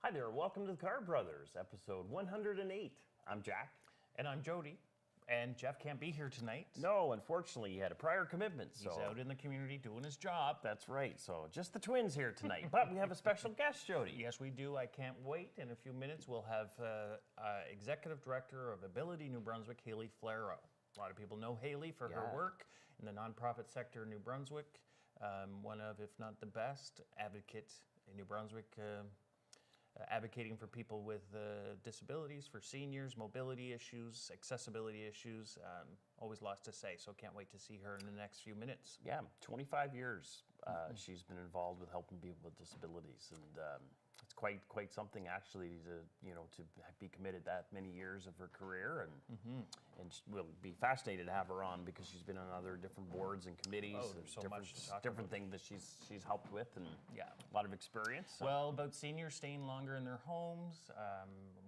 Hi there, welcome to the Carr Brothers, episode 108. I'm Jack. And I'm Jody. And Jeff can't be here tonight. No, unfortunately, he had a prior commitment. He's out in the community doing his job. That's right, so just the twins here tonight. But we have a special guest, Jody. Yes, we do. I can't wait. In a few minutes, we'll have Executive Director of Ability New Brunswick, Flaro. A lot of people know Haley for her work in the nonprofit sector in New Brunswick. One of, if not the best, advocate in New Brunswick, advocating for people with disabilities, for seniors, mobility issues, accessibility issues. Always lots to say, so can't wait to see her in the next few minutes. Yeah, 25 years she's been involved with helping people with disabilities, and it's quite something actually to be committed that many years of her career, and we'll be fascinated to have her on because she's been on other different boards and committees. Oh, there's so much to talk different about. things that she's helped with, and Yeah. a lot of experience. So. Well, about seniors staying longer in their homes,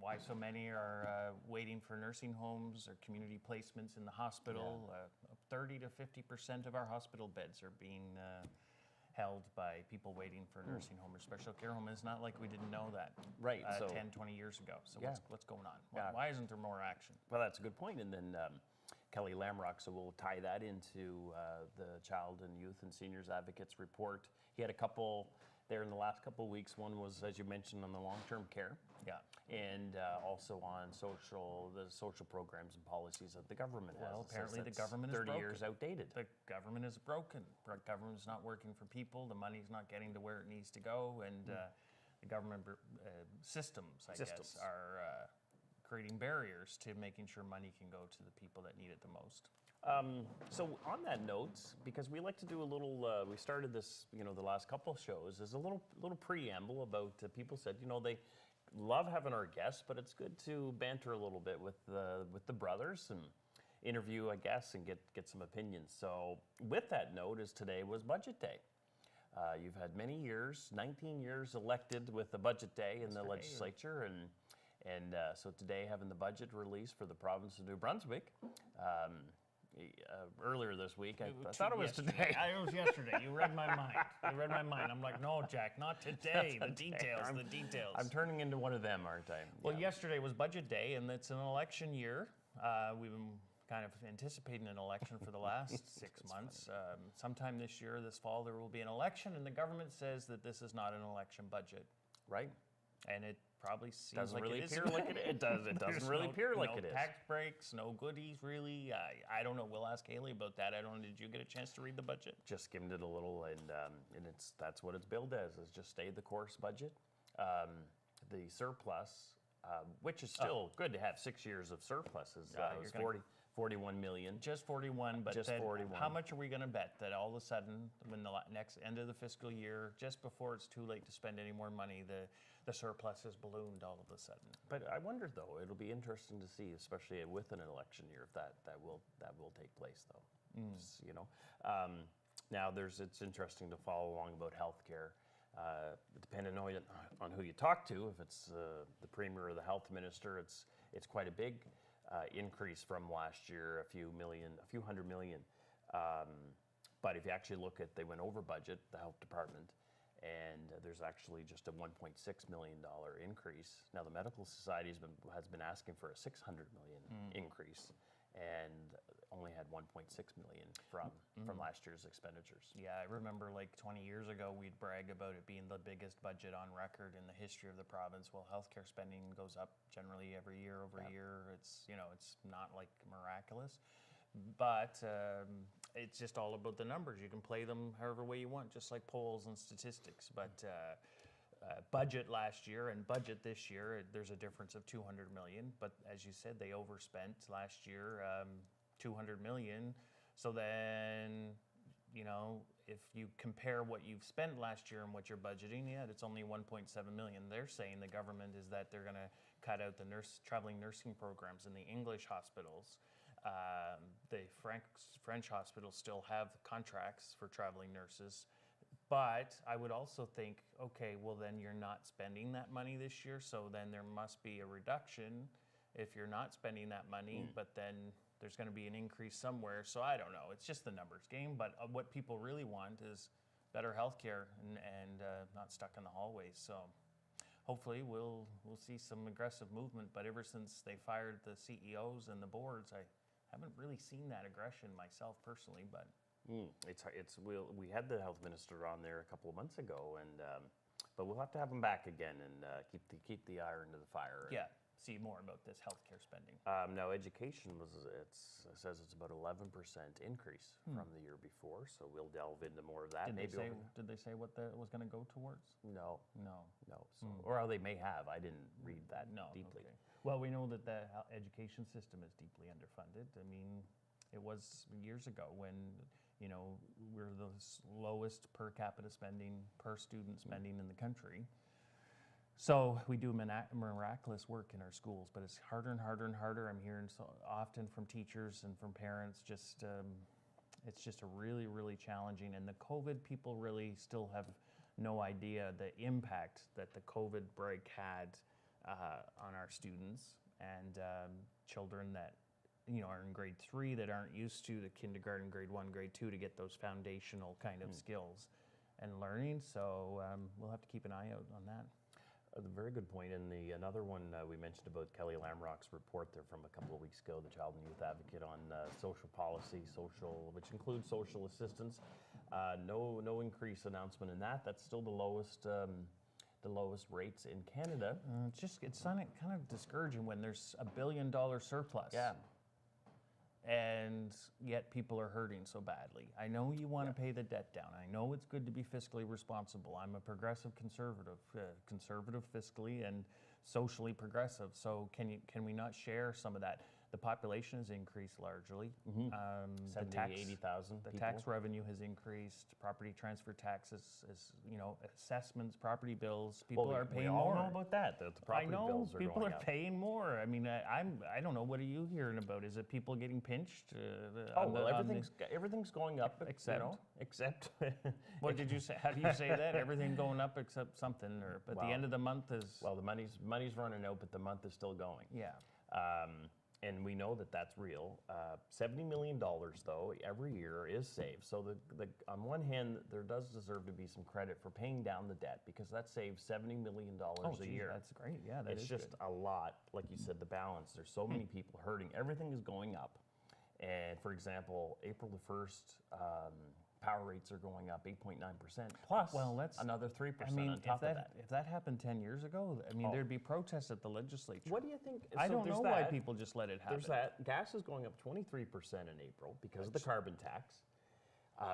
why so many are waiting for nursing homes or community placements in the hospital. 30 to 50% of our hospital beds are being held by people waiting for a nursing home or special care home. It's not like we didn't know that Right, so 10, 20 years ago. So what's going on? Yeah. Why isn't there more action? Well, that's a good point. And then Kelly Lamrock, so we'll tie that into the Child and Youth and Seniors Advocates report. He had a couple there in the last couple of weeks. One was, as you mentioned, on the long-term care. Yeah. And also on the social programs and policies that the government has. Well, apparently the That's government is 30 broken. years outdated. The government is broken. The government's not working for people. The money's not getting to where it needs to go. And the government systems, I guess, are creating barriers to making sure money can go to the people that need it the most. So on that note, because we like to do a little, we started this, the last couple of shows, is a little preamble about people said, they love having our guests, but it's good to banter a little bit with the brothers and interview, I guess, and get some opinions. So with that note, today was Budget Day. You've had many years, 19 years elected with the Budget Day in the legislature, and so today having the budget released for the province of New Brunswick. Earlier this week, I thought it was today. It was yesterday. You read my mind. I'm like, no, Jack, not today. The details. I'm turning into one of them, aren't I? Well, yesterday was Budget Day, and it's an election year. We've been kind of anticipating an election for the last 6 months. Sometime this year, this fall, there will be an election, and the government says that this is not an election budget. Right. And it probably seems doesn't like really it is. appear like it is. It doesn't really appear like it is. No tax breaks, no goodies, really. I don't know. We'll ask Haley about that. I don't know. Did you get a chance to read the budget? Just skimmed it a little, and that's what it's billed as, is just stay the course budget. The surplus, which is still good to have 6 years of surpluses. It was 41 million. Just 41, but just 41. How much are we going to bet that all of a sudden, when the next end of the fiscal year, just before it's too late to spend any more money, the surplus has ballooned all of a sudden? But I wonder, though, it'll be interesting to see, especially with an election year, if that will take place, though. Just, now, it's interesting to follow along about healthcare. Depending on who you talk to, if it's the premier or the health minister, it's quite a big increase from last year, a few hundred million. But if you actually look at, they went over budget, the health department, and there's actually just a $1.6 million increase. Now the Medical Society has been asking for a $600 million increase, and only had 1.6 million from last year's expenditures. Yeah, I remember like 20 years ago, we'd brag about it being the biggest budget on record in the history of the province. Well, healthcare spending goes up generally every year over year. It's it's not like miraculous, but it's just all about the numbers. You can play them however way you want, just like polls and statistics. But budget last year and budget this year, there's a difference of 200 million. But as you said, they overspent last year 200 million. So then, if you compare what you've spent last year and what you're budgeting, it's only 1.7 million. They're saying the government is that they're going to cut out the traveling nursing programs in the English hospitals. The French hospitals still have contracts for traveling nurses. But I would also think, okay, well then you're not spending that money this year, so then there must be a reduction if you're not spending that money, but then there's going to be an increase somewhere. So I don't know. It's just the numbers game. But what people really want is better health care and not stuck in the hallways. So hopefully we'll see some aggressive movement. But ever since they fired the CEOs and the boards, I haven't really seen that aggression myself personally. But we had the health minister on there a couple of months ago, and but we'll have to have him back again and keep the iron to the fire. yeah, see more about this healthcare spending. Now, education it says it's about 11% increase from the year before, so we'll delve into more of that. Did they say what that was going to go towards? No. No. So, or they may have. I didn't read that deeply. Okay. Well, we know that the education system is deeply underfunded. I mean, it was years ago when, you know, we're the lowest per capita spending, per student spending in the country. So we do miraculous work in our schools, but it's harder and harder and harder. I'm hearing so often from teachers and from parents, it's just a really, really challenging. And the COVID, people really still have no idea the impact that the COVID break had on our students and children that, you know, are in grade 3 that aren't used to the kindergarten, grade 1, grade 2 to get those foundational kind of skills and learning. So we'll have to keep an eye out on that. A very good point. And another one we mentioned about Kelly Lamrock's report there from a couple of weeks ago, the Child and Youth Advocate on social policy, which includes social assistance. No increase announcement in that. That's still the lowest rates in Canada. It's kind of discouraging when there's $1 billion surplus. Yeah. And yet people are hurting so badly. I know you want to pay the debt down. I know it's good to be fiscally responsible. I'm a progressive conservative, conservative fiscally and socially progressive. So can we not share some of that? The population has increased largely. 80,000 The tax revenue has increased. Property transfer taxes, you know, assessments, property bills. People are paying more. We all know about that. The property bills are people going are up. paying more. I mean, I don't know. What are you hearing about? Is it people getting pinched? Everything's going up. Except, you know, except. What did you say? How do you say that? Everything going up except something, but the end of the month is. Well, the money's running out, but the month is still going. Yeah. And we know that that's real. $70 million, though, every year is saved. So on one hand, there does deserve to be some credit for paying down the debt because that saves $70 million a year. That's great. Yeah, it's just a lot. Like you said, the balance. There's so many people hurting. Everything is going up. And for example, April the 1st, power rates are going up 8.9%, plus another 3% on top of that. If that happened 10 years ago, I mean, there'd be protests at the legislature. What do you think? I don't know why people just let it happen. There's that. Gas is going up 23% in April because of the carbon tax.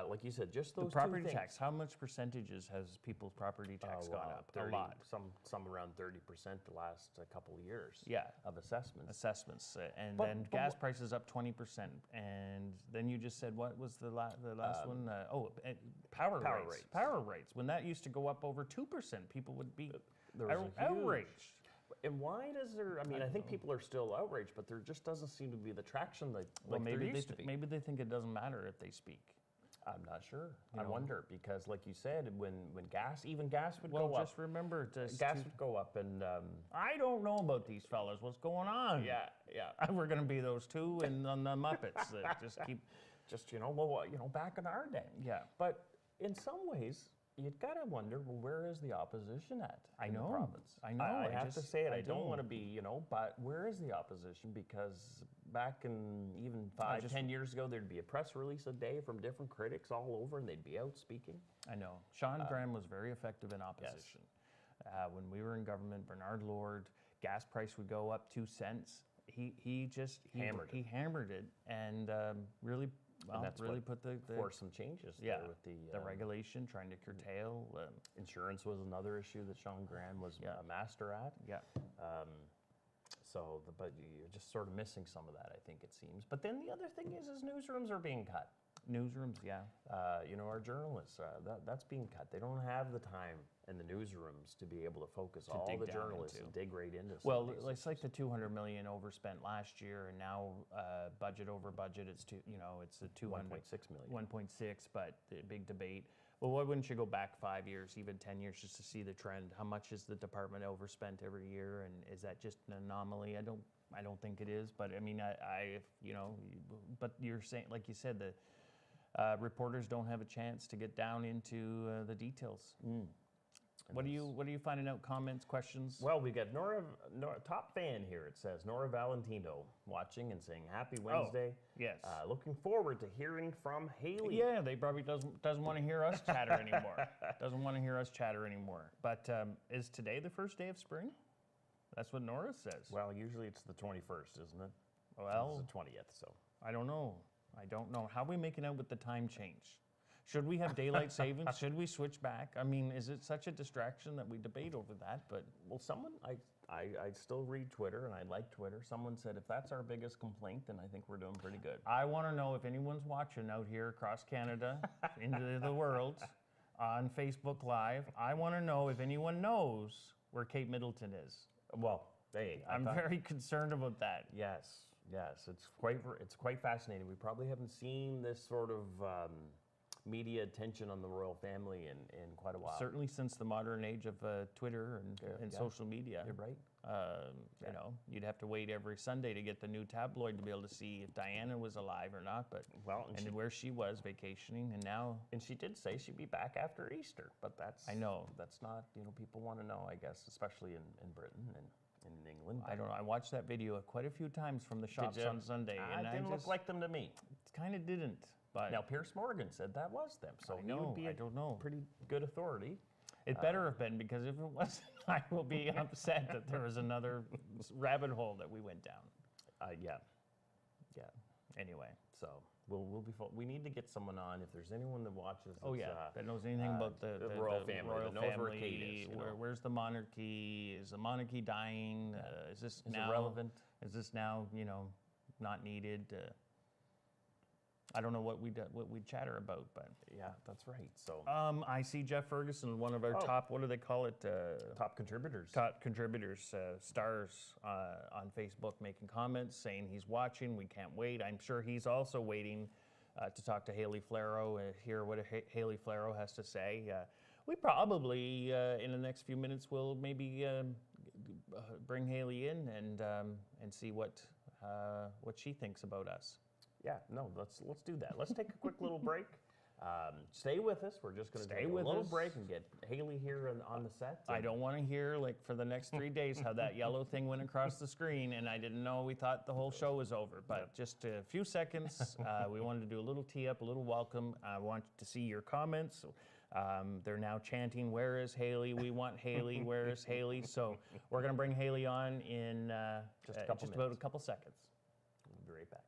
Like you said, just those the property two things. tax. How much percentages has people's property tax gone up? 30, a lot. Some around 30% the last couple of years. Yeah. Of assessments. And then gas prices up 20%. And then you just said what was the last one? Power rates. Power rates. When that used to go up over 2%, people would be outraged. And why does there? I mean, I think people are still outraged, but there just doesn't seem to be the traction like there used to be. Maybe they think it doesn't matter if they speak. I'm not sure. I wonder because, like you said, when gas would go up. Just remember, gas would go up, and I don't know about these fellas. What's going on? Yeah. We're going to be those two, and on the Muppets that just keep, back in our day. Yeah. But in some ways, you've got to wonder, well, where is the opposition at in the province? I know. I have to say it. I don't want to be, but where is the opposition? Because back in even 10 years ago, there'd be a press release a day from different critics all over, and they'd be out speaking. I know. Sean Graham was very effective in opposition. Yes. When we were in government, Bernard Lord, gas price would go up 2 cents. He hammered it, and really. Well, and that's really put the forced some changes there with the regulation, trying to curtail. Insurance was another issue that Sean Graham was a master at. Yeah. But you're just sort of missing some of that, I think it seems. But then the other thing is newsrooms are being cut. Newsrooms, yeah. Our journalists, that's being cut. They don't have the time in the newsrooms to be able to focus all the journalists and dig right into. Well, it's like the $200 million overspent last year, and now budget over budget. It's a 200 1.6 million. 1.6, but the big debate. Well, why wouldn't you go back 5 years, even 10 years, just to see the trend? How much is the department overspent every year, and is that just an anomaly? I don't think it is, but I mean, but you're saying, like you said, the reporters don't have a chance to get down into the details. What are you finding out? Comments, questions? Well, we got Nora, top fan here. It says Nora Valentino watching and saying Happy Wednesday. Yes. Looking forward to hearing from Haley. Yeah, they probably doesn't want to hear us chatter anymore. Doesn't want to hear us chatter anymore. But is today the first day of spring? That's what Nora says. Well, usually it's the 21st, isn't it? Well, it's the 20th, so. I don't know. How are we making out with the time change? Should we have daylight savings? Should we switch back? I mean, is it such a distraction that we debate over that? But well, I still read Twitter and I like Twitter. Someone said if that's our biggest complaint, then I think we're doing pretty good. I want to know if anyone's watching out here across Canada, into the world, on Facebook Live. I want to know if anyone knows where Kate Middleton is. Well, hey, I'm very concerned about that. Yes, it's quite fascinating. We probably haven't seen this sort of media attention on the royal family in quite a while. Certainly since the modern age of Twitter and social media. You're right. You know, you'd have to wait every Sunday to get the new tabloid to be able to see if Diana was alive or not. But where she was vacationing, and now. And she did say she'd be back after Easter, but that's. I know that's not. People want to know, I guess, especially in Britain and in England. I don't know. I watched that video quite a few times from the shops on Sunday, and it didn't look like them to me. It kind of didn't. But now Pierce Morgan said that was them, so he would be pretty good authority. It better have been, because if it wasn't, I will be upset that there was another rabbit hole that we went down. Yeah. Anyway, so we'll be full. We need to get someone on if there's anyone that watches. That knows anything about the royal family. Royal that knows family. where Kate is. Where's the monarchy? Is the monarchy dying? Is this now relevant? Is this now not needed? I don't know what we chatter about, but yeah, that's right. So I see Jeff Ferguson, one of our top. What do they call it? Top contributors. Top contributors, stars on Facebook, making comments saying he's watching. We can't wait. I'm sure he's also waiting to talk to Haley Flaro, hear what Haley Flaro has to say. We probably in the next few minutes will maybe bring Haley in and see what she thinks about us. Yeah, no, let's do that. Let's take a quick little break. Stay with us. We're just going to take a little break and get Haley here on the set. I don't want to hear, for the next 3 days, how that yellow thing went across the screen, and I didn't know. We thought the whole show was over. But just a few seconds, we wanted to do a little tee up, a little welcome. I want to see your comments. They're now chanting, "Where is Haley? We want Haley. Where is Haley?" So we're going to bring Haley on in just about a couple seconds. We'll be right back.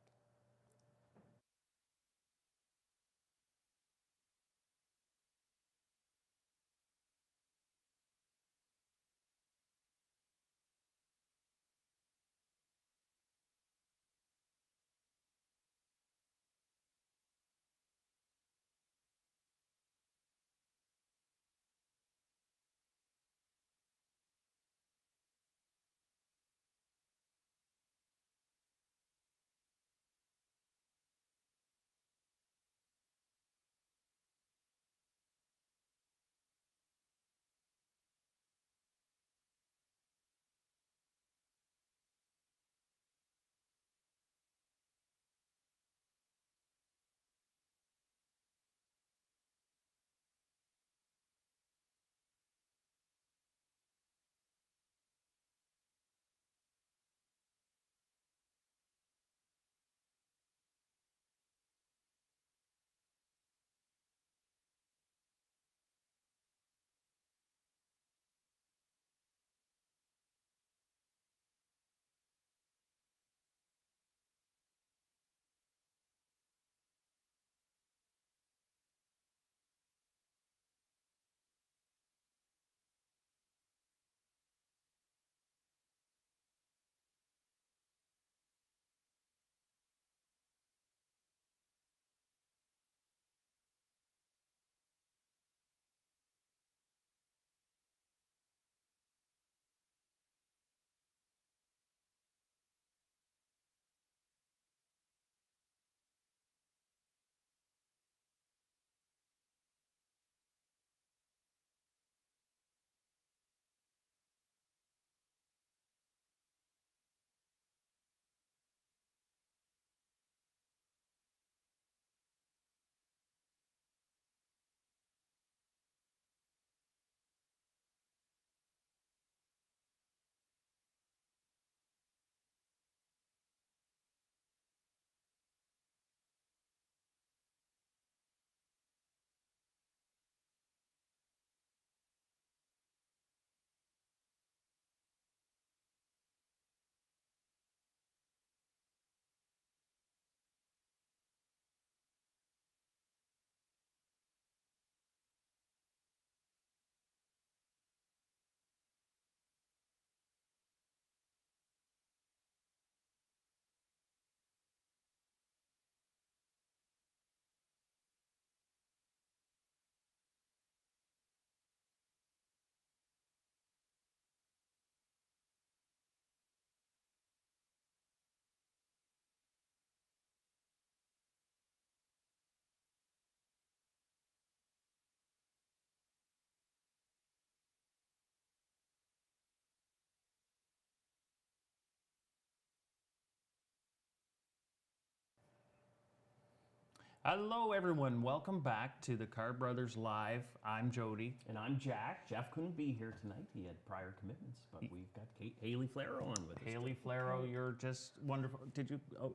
Hello, everyone. Welcome back to the Carr Brothers Live. I'm Jody. And I'm Jack. Jeff couldn't be here tonight. He had prior commitments, but we've got Haley Flaro on with us. Haley Flaro, you're just wonderful. Did you? Oh,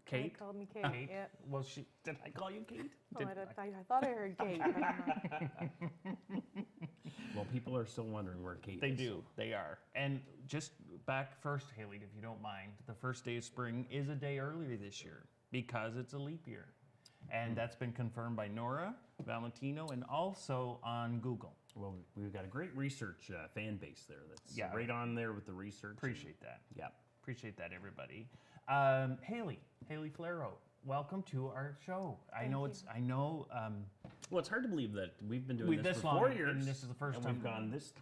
Kate? He called me Kate. Yeah. Well, did I call you Kate? I thought I heard Kate, but I'm not. Well, people are still wondering where Kate They is. do. They are. And just back first, Haley, if you don't mind, the first day of spring is a day earlier this year because it's a leap year. And that's been confirmed by Nora, Valentino, and also on Google. Well, we've got a great research fan base there that's Yeah. right on there with the research. Appreciate that. Yeah. Appreciate that, everybody. Haley Flaro, welcome to our show. I know. Well, it's hard to believe that we've been doing this for long, 4 years. and this is the first and time we've gone this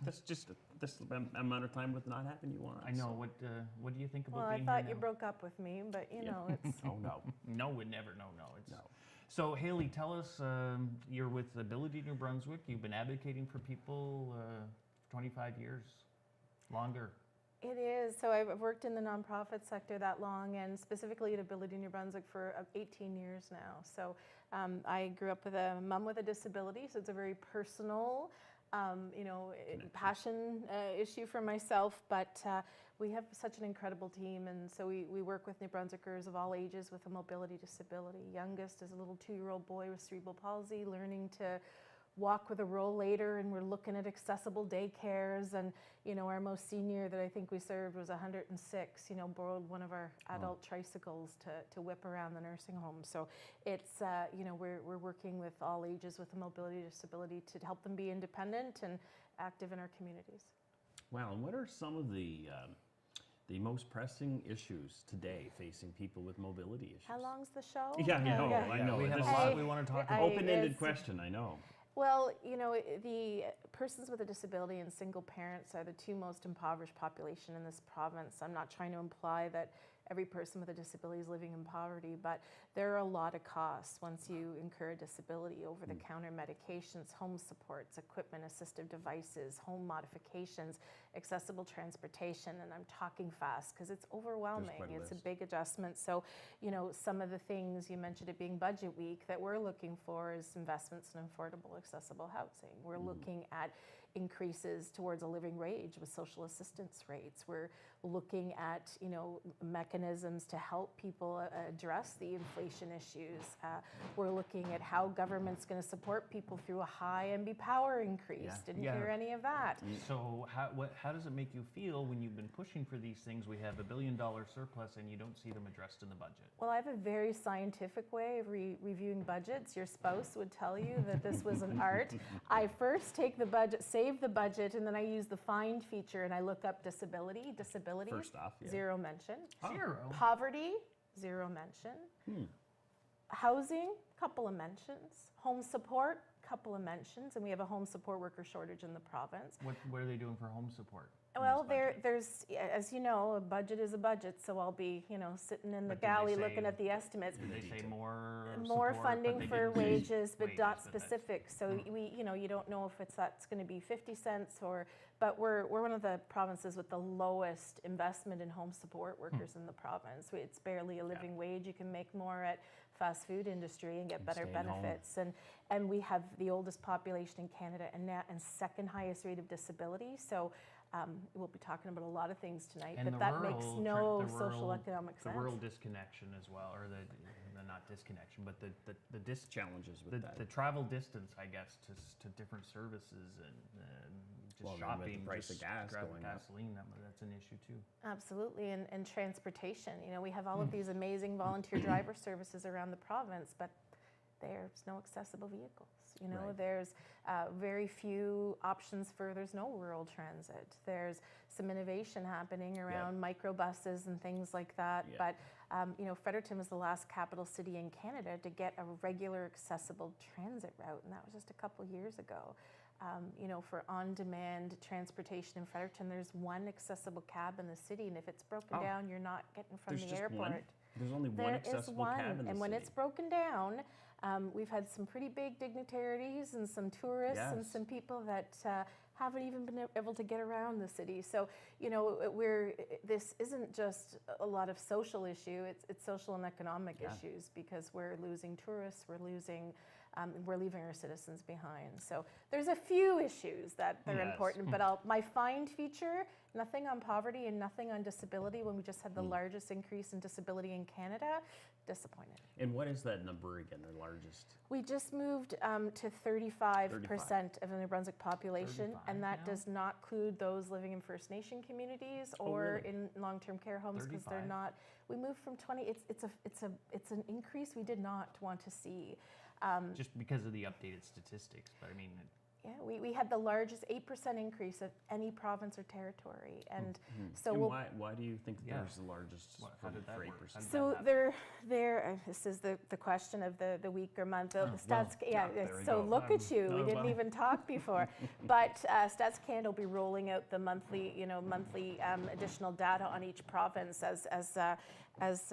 amount of time with not having you on. I know. What do you think about Well, I being thought here you now? broke up with me, but you know, it's Oh no. No, would never. No. It's No. So, Haley, tell us. You're with Ability New Brunswick. You've been advocating for people for 25 years, longer. It is. So I've worked in the nonprofit sector that long, and specifically at Ability New Brunswick for 18 years now. So I grew up with a mom with a disability, so it's a very personal, passion issue for myself. But we have such an incredible team, and so we work with New Brunswickers of all ages with a mobility disability. Youngest is a little 2-year-old boy with cerebral palsy, learning to walk with a rollator, and we're looking at accessible daycares. And our most senior that I think we served was 106, borrowed one of our adult tricycles to whip around the nursing home. So it's we're working with all ages with a mobility disability to help them be independent and active in our communities. Wow, and what are some of the most pressing issues today facing people with mobility issues? How long's the show? Yeah, I know. We have a This lot is we want to talk I- about. open-ended it's- question, I know. Well, the persons with a disability and single parents are the two most impoverished population in this province. I'm not trying to imply that every person with a disability is living in poverty, but there are a lot of costs once you incur a disability: over-the-counter medications, home supports, equipment, assistive devices, home modifications, accessible transportation, and I'm talking fast because it's overwhelming. quite a It's a list. big adjustment. So, some of the things you mentioned it being budget week that we're looking for is investments in affordable, accessible housing. We're looking at increases towards a living wage with social assistance rates. We're looking at, mechanisms to help people address the inflation issues. We're looking at how government's going to support people through a high MB power increase. Yeah. Didn't Yeah. hear any of that. So how does it make you feel when you've been pushing for these things? We have $1 billion surplus and you don't see them addressed in the budget. Well, I have a very scientific way of reviewing budgets. Your spouse would tell you that this was an art. I first take the budget, save the budget, and then I use the find feature and I look up disabilities, First off, yeah. 0 mention. Zero. Poverty, 0 mention. Housing, couple of mentions. Home support, couple of mentions. And we have a home support worker shortage in the province. What are they doing for home support? in Well, this budget? there's, as you know, a budget is a budget, so I'll be, sitting in the But did they galley say- looking at the estimates. Did they say more More support, funding but they for didn't say wages, but not wages, but that's- specific. So you don't know if that's going to be 50 cents but we're one of the provinces with the lowest investment in home support workers in the province. It's barely a living wage. You can make more at fast food industry and get better staying home. benefits. And we have the oldest population in Canada and second highest rate of disability. So we'll be talking about a lot of things tonight, And but that makes no social economic the sense. rural disconnection as well, or the not disconnection, but the Challenges with that. the travel distance, I guess, to different services and just Well, then with shopping, the price of just gas grab going up. gasoline. That's an issue too. Absolutely, and transportation. We have all of these amazing volunteer driver services around the province, but there's no accessible vehicles. Right. There's very few options there's no rural transit. There's some innovation happening around microbuses and things like that. Yeah. But, Fredericton was the last capital city in Canada to get a regular accessible transit route, and that was just a couple years ago. For on-demand transportation in Fredericton, there's one accessible cab in the city, and if it's broken down, you're not getting from There's the just airport. one? There's only one There accessible is one, cab in the and when city. it's broken down, we've had some pretty big dignitaries and some tourists and Yes. some people that haven't even been able to get around the city. So, this isn't just a lot of social issue, it's social and economic issues, because we're losing tourists, we're leaving our citizens behind. So there's a few issues that are important, but my find feature, nothing on poverty and nothing on disability, when we just had the largest increase in disability in Canada. Disappointed. And what is that number again, the largest? We just moved to 35% of the New Brunswick population, and that does not include those living in First Nation communities or in long-term care homes, because they're not. We moved from 20. It's an increase we did not want to see. Just because of the updated statistics, but I mean. Yeah, we had the largest 8% increase of any province or territory, and so and why do you think there's the largest for 8%? So this is the question of the week or month. The Stats, look at you. We didn't even talk before, but Stats Canada will be rolling out the monthly additional data on each province as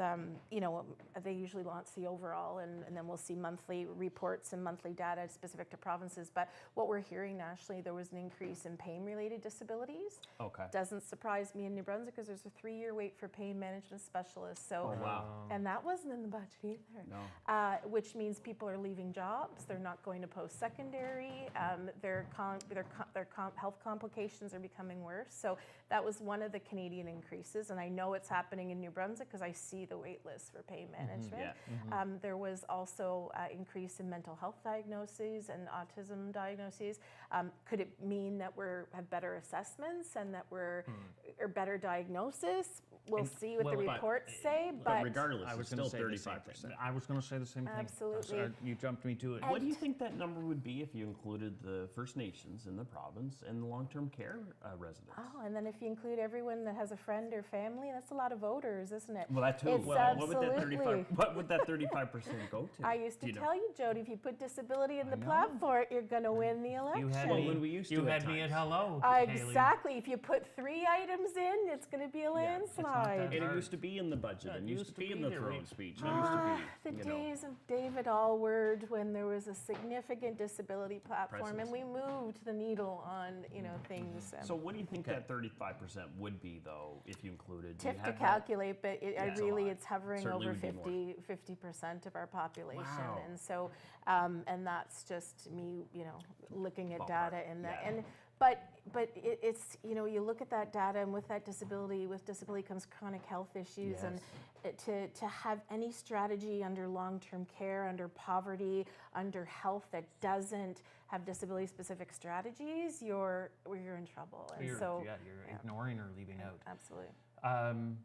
they usually launch the overall, and then we'll see monthly reports and monthly data specific to provinces. But what we're hearing nationally, there was an increase in pain-related disabilities. Okay. Doesn't surprise me in New Brunswick, because there's a 3-year wait for pain management specialists. So, and that wasn't in the budget either. No. Which means people are leaving jobs. They're not going to post-secondary. Their health complications are becoming worse. So that was one of the Canadian increases, and I know it's happening in New Brunswick because I see the wait list for pain management. There was also an increase in mental health diagnoses and autism diagnoses. Could it mean that we have better assessments and that we're or better diagnosis? We'll see what the reports say. But regardless, I was still going to say 35%. I was going to say the same thing. Absolutely. You jumped me to it. What do you think that number would be if you included the First Nations in the province and the long-term care residents? Oh, and then if you include everyone that has a friend or family, that's a lot of voters, isn't it? Well, that too. It's What would that 35% go to? I used to tell you, Jody, if you put disability in the platform, you're going to win the election. You had me at hello. Exactly. If you put 3 items in, it's going to be a landslide. And it used to be in the budget, and used to be in the throne speech. The days of David Allward, when there was a significant disability platform, and we moved the needle on things. So what do you think that 35% would be, though, if you included? Tough to calculate, but it's hovering Certainly over would be 50% of our population. Wow. And so, and that's just me, looking at data and that. And but it's you look at that data, and with disability comes chronic health issues, and to have any strategy under long-term care, under poverty, under health that doesn't have disability-specific strategies, you're in trouble. And you're ignoring or leaving out. Absolutely.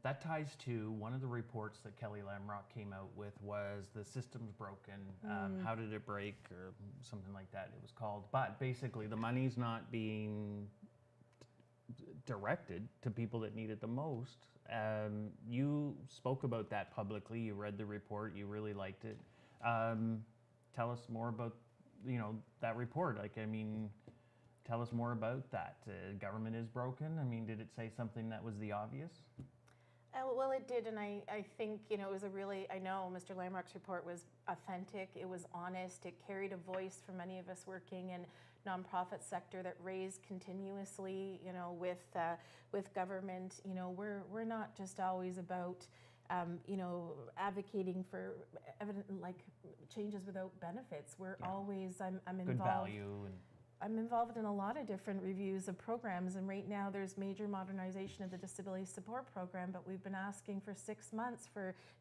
That ties to one of the reports that Kelly Lamrock came out with was the system's broken. How did it break, or something like that it was called. But basically the money's not being directed to people that need it the most. You spoke about that publicly. You read the report. You really liked it. Tell us more about that report. Tell us more about that. Government is broken. Did it say something that was the obvious? Well, it did, and I think it was I know Mr. Lamrock's report was authentic. It was honest. It carried a voice for many of us working in nonprofit sector that raised continuously, with government. We're not just always about advocating for changes without benefits. We're always I'm involved. Good value and. I'm involved in a lot of different reviews of programs, and right now there's major modernization of the disability support program, but we've been asking for 6 months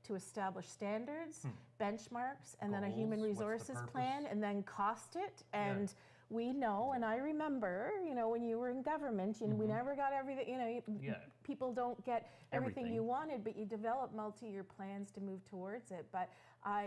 to establish standards, benchmarks, and then a human resources plan, and then cost it. And we know, and I remember, when you were in government, we never got everything, people don't get everything you wanted, but you develop multi-year plans to move towards it. But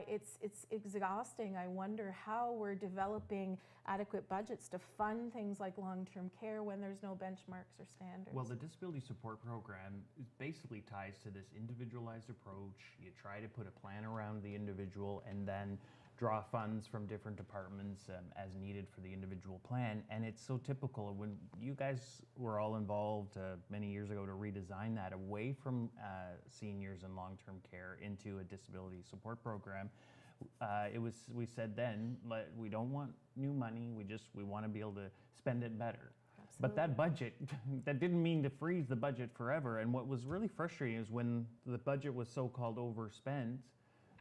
it's exhausting. I wonder how we're developing adequate budgets to fund things like long-term care when there's no benchmarks or standards. Well, the disability support program basically ties to this individualized approach. You try to put a plan around the individual and then draw funds from different departments as needed for the individual plan. And it's so typical. When you guys were all involved many years ago to redesign that away from seniors and long-term care into a disability support program, we said then, we don't want new money, we want to be able to spend it better. But that budget, that didn't mean to freeze the budget forever. And what was really frustrating is when the budget was so-called overspent,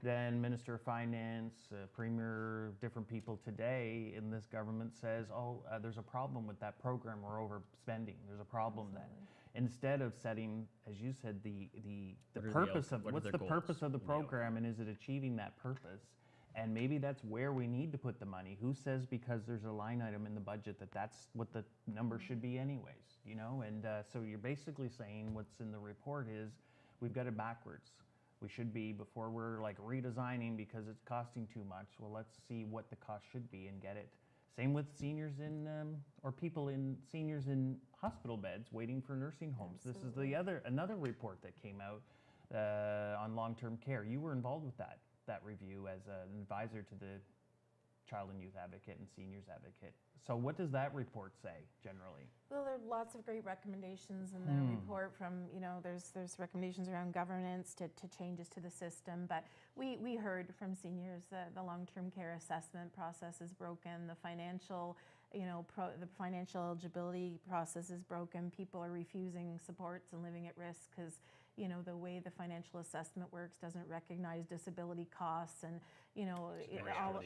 then Minister of Finance, Premier, different people today in this government says, there's a problem with that program, we're overspending. There's a problem then. Instead of setting, as you said, the purpose of, what's the purpose of the program and is it achieving that purpose? And maybe that's where we need to put the money. Who says because there's a line item in the budget that that's what the number should be anyways, you know? And so you're basically saying what's in the report is we've got it backwards. We should be, before we're like redesigning because it's costing too much, well, let's see what the cost should be and get it. Same with seniors in, or seniors in hospital beds waiting for nursing homes. Absolutely. This is another report that came out on long-term care. You were involved with that review as an advisor to the Child and Youth Advocate and Seniors Advocate. So what does that report say generally? Well, there are lots of great recommendations in the report from, there's recommendations around governance to changes to the system, but we heard from seniors that the long-term care assessment process is broken, the financial eligibility process is broken, people are refusing supports and living at risk because the way the financial assessment works doesn't recognize disability costs and,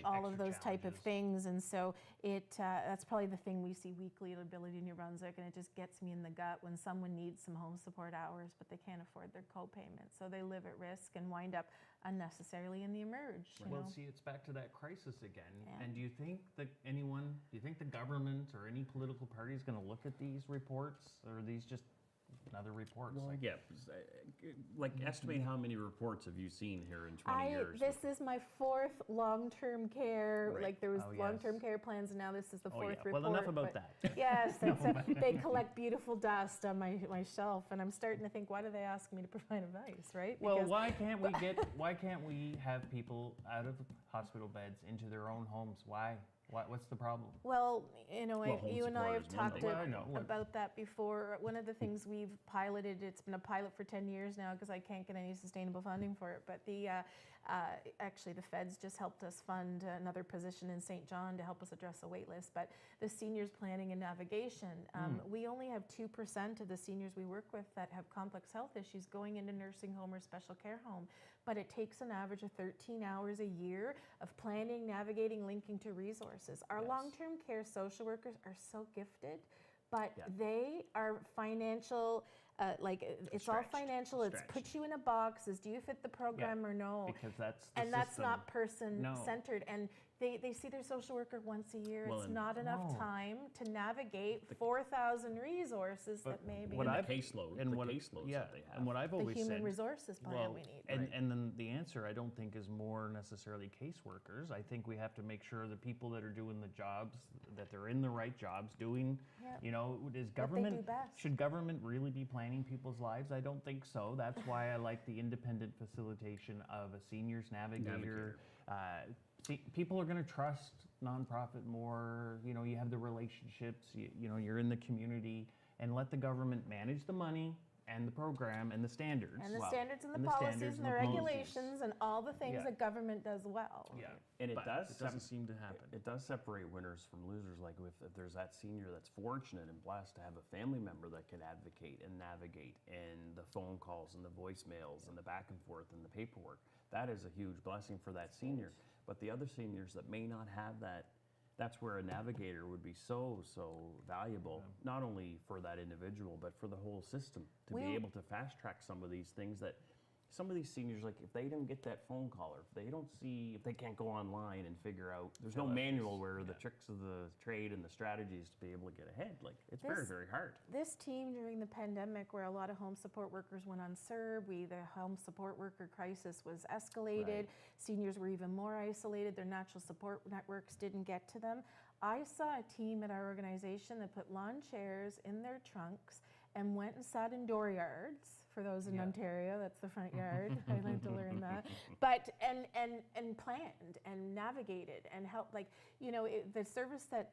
all of those type of things. And so that's probably the thing we see weekly at Ability New Brunswick, and it just gets me in the gut when someone needs some home support hours, but they can't afford their co-payment. So they live at risk and wind up unnecessarily in the emerge. Well, see, it's back to that crisis again. Yeah. And do you think that the government or any political party is going to look at these reports, or are these just another reports? Well, estimate how many reports have you seen here in 20 years? This is my fourth long-term care. Right. Like there was long-term care plans, and now this is the fourth report. Well, enough about that. Yes, they collect beautiful dust on my shelf, and I'm starting to think, why do they ask me to provide advice, right? Well, why can't we have people out of hospital beds into their own homes? Why? What's the problem? Well, you and I have talked about that before. One of the things we've piloted, it's been a pilot for 10 years now because I can't get any sustainable funding for it, but actually the feds just helped us fund another position in St. John to help us address the wait list. But the seniors planning and navigation, we only have 2% of the seniors we work with that have complex health issues going into nursing home or special care home. But it takes an average of 13 hours a year of planning, navigating, linking to resources. Our long-term care social workers are so gifted, but they are financial, it's all financial. It's put you in a box, do you fit the program or no? Because that's that's not person-centered. And they see their social worker once a year. It's not enough time to navigate 4,000 resources that maybe... The caseloads that they have. And what I've always said... The human resources plan we need. And then the answer, I don't think, is more necessarily caseworkers. I think we have to make sure the people that are doing the jobs, that they're in the right jobs, doing, should government really be planning people's lives? I don't think so. That's why I like the independent facilitation of a seniors navigator. People are going to trust nonprofit more. You have the relationships. You're in the community, and let the government manage the money and the program and the standards. And the standards and the policies and the regulations and all the things that government does well. Yeah, and it doesn't seem to happen. It does separate winners from losers. Like if there's that senior that's fortunate and blessed to have a family member that can advocate and navigate, and the phone calls and the voicemails and the back and forth and the paperwork, that is a huge blessing for that senior. But the other seniors that may not have that, that's where a navigator would be so valuable, not only for that individual, but for the whole system, to be able to fast track some of these things that some of these seniors, like if they don't get that phone call, or if they can't go online and figure out, there's no manual where the tricks of the trade and the strategies to be able to get ahead. Like it's very, very hard. This team during the pandemic, where a lot of home support workers went on CERB, the home support worker crisis was escalated. Right. Seniors were even more isolated. Their natural support networks didn't get to them. I saw a team at our organization that put lawn chairs in their trunks and went and sat in dooryards. For those in Ontario, that's the front yard. I like to learn that. But and planned and navigated and helped. The service that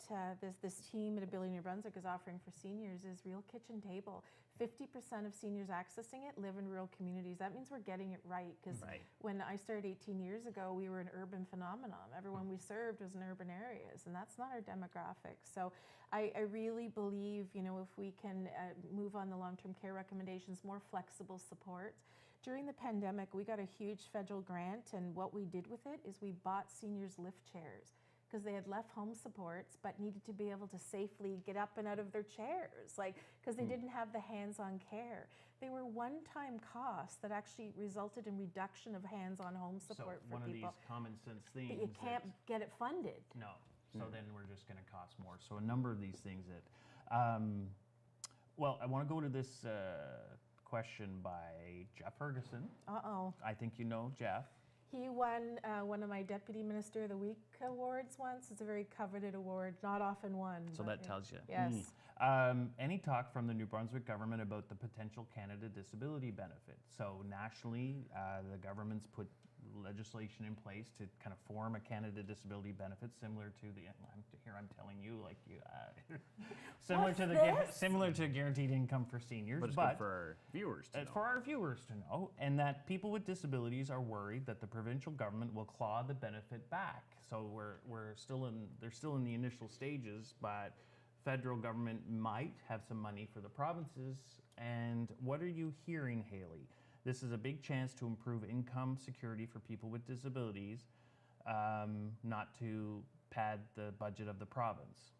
this team at Ability New Brunswick is offering for seniors is real kitchen table, 50% of seniors accessing it live in rural communities. That means we're getting it right, because when I started 18 years ago, we were an urban phenomenon. Everyone we served was in urban areas, and that's not our demographic. So I really believe, you know, if we can move on the long-term care recommendations, more flexible supports. During the pandemic, we got a huge federal grant, and what we did with it is we bought seniors lift chairs, because they had left home supports but needed to be able to safely get up and out of their chairs, like, because they didn't have the hands-on care. They were one-time costs that actually resulted in reduction of hands-on home support for people. So one of these common sense things. But you can't get it funded. No. So then we're just going to cost more. So a number of these things that, well, I want to go to this question by Jeff Ferguson. Uh-oh. I think you know Jeff. He won one of my Deputy Minister of the Week awards once. It's a very coveted award, not often won. So that tells you. Yes. Any talk from the New Brunswick government about the potential Canada disability benefit? So nationally, the government's put legislation in place to kind of form a Canada disability benefit similar to the, I'm telling you, like you, similar to guaranteed income for seniors. But it's good for our viewers to know. For our viewers to know, and that people with disabilities are worried that the provincial government will claw the benefit back. So they're still in the initial stages, but federal government might have some money for the provinces. And what are you hearing, Haley? This is a big chance to improve income security for people with disabilities, not to pad the budget of the province.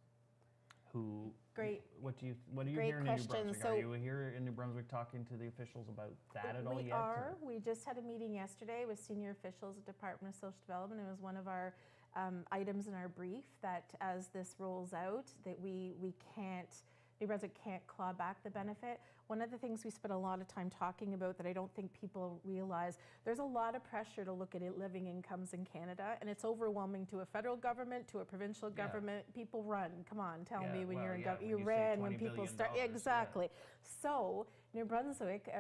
Great. What are you hearing in New Brunswick? Are you here in New Brunswick talking to the officials about that at all yet? We are. We just had a meeting yesterday with senior officials at Department of Social Development. It was one of our items in our brief that as this rolls out, that New Brunswick can't claw back the benefit. One of the things we spent a lot of time talking about that I don't think people realize, there's a lot of pressure to look at living incomes in Canada, and it's overwhelming to a federal government, to a provincial government. People run. Come on, tell me when you're in government. You ran when people start. Exactly. So New Brunswick,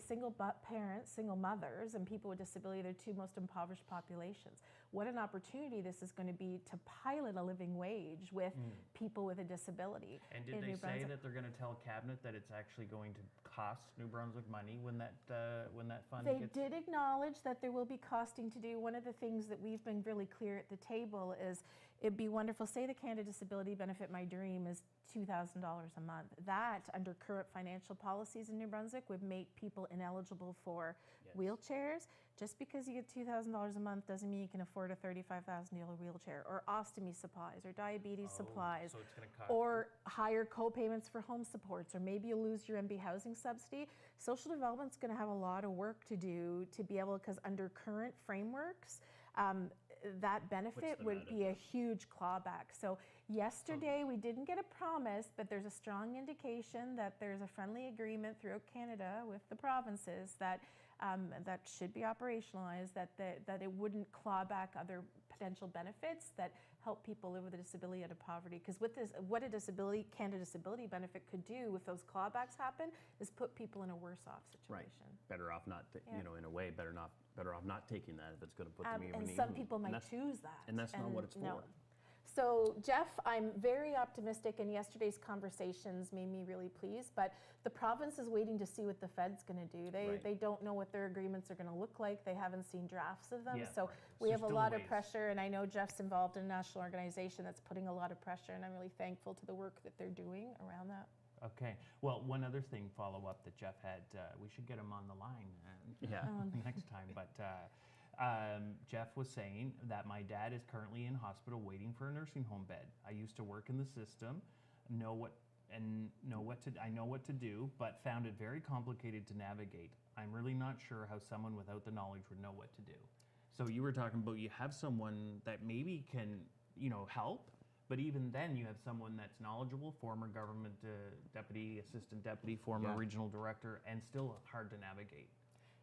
single parents, single mothers, and people with disability, they're two most impoverished populations. What an opportunity this is going to be to pilot a living wage with people with a disability. And did they say that they're going to tell Cabinet that it's actually going to cost New Brunswick money when that fund They did acknowledge that there will be costing to do. One of the things that we've been really clear at the table is it'd be wonderful, say the Canada Disability Benefit, my dream is $2,000 a month. That, under current financial policies in New Brunswick, would make people ineligible for wheelchairs. Just because you get $2,000 a month doesn't mean you can afford a $35,000 wheelchair, or ostomy supplies, or diabetes supplies, so it's gonna cost or higher co-payments for home supports, or maybe you'll lose your MB housing subsidy. Social development's going to have a lot of work to do to be able, because under current frameworks, that benefit would be a huge clawback. So yesterday we didn't get a promise, but there's a strong indication that there's a friendly agreement throughout Canada with the provinces that that should be operationalized, that it wouldn't claw back other potential benefits that help people live with a disability out of poverty. Because with this, what a Canada Disability Benefit could do if those clawbacks happen is put people in a worse off situation. Right. Better off not, in a way, better off not taking that if it's going to put them even. And some people might choose that. And that's not what it's for. No. So Jeff, I'm very optimistic, and yesterday's conversations made me really pleased, but the province is waiting to see what the Fed's going to do. They don't know what their agreements are going to look like. They haven't seen drafts of them. So we have a lot of pressure, and I know Jeff's involved in a national organization that's putting a lot of pressure, and I'm really thankful to the work that they're doing around that. Okay. Well, one other thing, follow-up that Jeff had, we should get him on the line next time, but Jeff was saying that my dad is currently in hospital waiting for a nursing home bed. I used to work in the system, I know what to do, but found it very complicated to navigate. I'm really not sure how someone without the knowledge would know what to do. So you were talking about you have someone that maybe can, help, but even then you have someone that's knowledgeable, former government deputy, assistant deputy, former regional director, and still hard to navigate.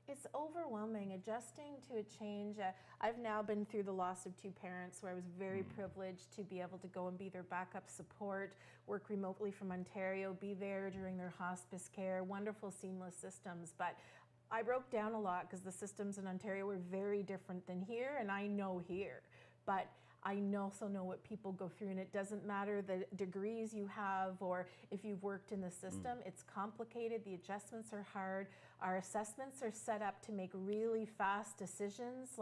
It's overwhelming, adjusting to a change. I've now been through the loss of two parents where I was very privileged to be able to go and be their backup support, work remotely from Ontario, be there during their hospice care, wonderful seamless systems. But I broke down a lot because the systems in Ontario were very different than here, and I know here. But I also know what people go through, and it doesn't matter the degrees you have or if you've worked in the system. It's complicated. The adjustments are hard. Our assessments are set up to make really fast decisions,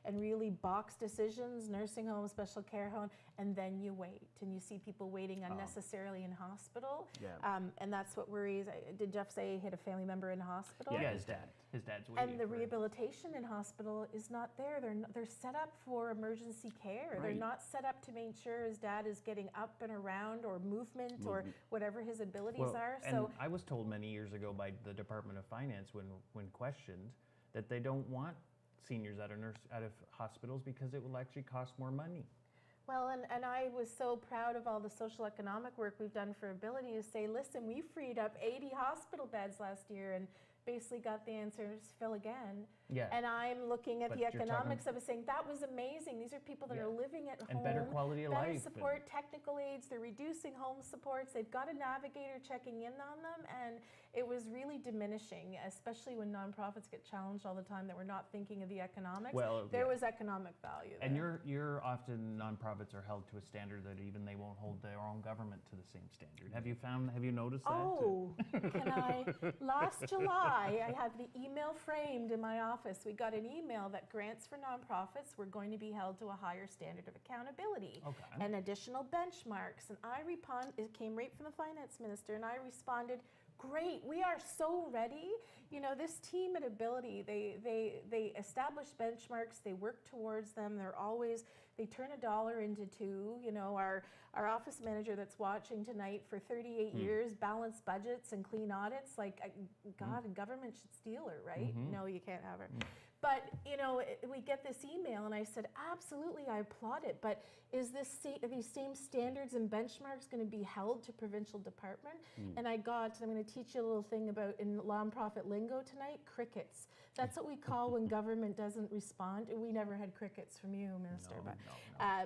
and really box decisions, nursing home, special care home, and then you wait, and you see people waiting unnecessarily in hospital. Yeah. And that's what worries. Did Jeff say he had a family member in hospital? Yeah, his dad's waiting. And the rehabilitation in hospital is not there. They're set up for emergency care. They're Right. not set up to make sure his dad is getting up and around or movement or whatever his abilities are. And I was told many years ago by the Department of Finance when questioned that they don't want seniors out of hospitals because it will actually cost more money. Well, and I was so proud of all the social economic work we've done for Ability to say, listen, we freed up 80 hospital beds last year and basically got the answers fill again. Yeah. And I'm looking at But the you're economics of it saying, that was amazing. These are people that are living at And home. better quality of better life. support, technical aids, they're reducing home supports, they've got a navigator checking in on them, and it was really diminishing, especially when nonprofits get challenged all the time that we're not thinking of the economics. Well, there yeah. was economic value there. And you're often, nonprofits are held to a standard that even they won't hold their own government to the same standard. Have you noticed that? Oh, last July, I had the email framed in my office. We got an email that grants for nonprofits were going to be held to a higher standard of accountability and additional benchmarks. And it came right from the finance minister, and I responded, great, we are so ready. You know, this team at Ability, they establish benchmarks, they work towards them, they turn $1 into $2. You know, our office manager that's watching tonight for 38 years, balanced budgets and clean audits, God, government should steal her, right? No, you can't have her. But, you know, we get this email, and I said, absolutely, I applaud it, but are these same standards and benchmarks going to be held to provincial department? And I'm going to teach you a little thing about, in nonprofit lingo tonight, crickets. That's what we call when government doesn't respond. We never had crickets from you, Minister,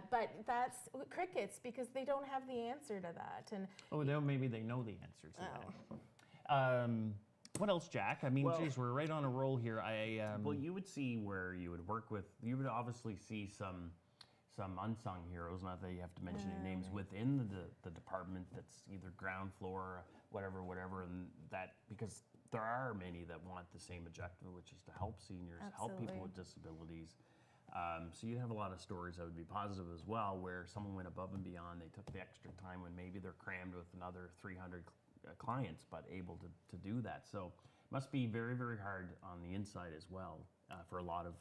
but that's crickets because they don't have the answer to that. And Maybe they know the answer to that. What else, Jack? I mean, geez, we're right on a roll here. Well, you would see where you would work with, you would obviously see some unsung heroes, not that you have to mention any names, within the department that's either ground floor, whatever, and that, because there are many that want the same objective, which is to help seniors, help people with disabilities. So you'd have a lot of stories that would be positive as well, where someone went above and beyond, they took the extra time when maybe they're crammed with another 300 clients, but able to do that. So it must be very, very hard on the inside as well for a lot of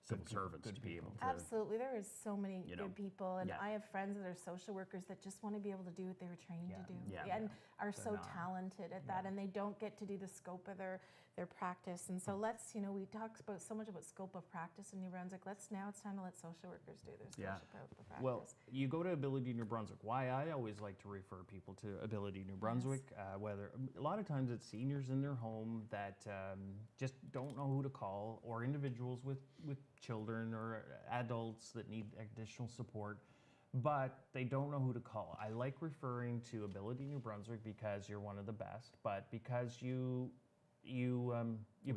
civil servants to be able to. Absolutely, there is so many good people, and Yeah. I have friends that are social workers that just want to be able to do what they were trained to do, and are so talented at that, and they don't get to do the scope of their practice. And so we talk about so much about scope of practice in New Brunswick. Now it's time to let social workers do their scope of practice. Well, you go to Ability New Brunswick. Why I always like to refer people to Ability New Brunswick, whether a lot of times it's seniors in their home that just don't know who to call, or individuals with children or adults that need additional support, but they don't know who to call. I like referring to Ability New Brunswick because you're one of the best, but because you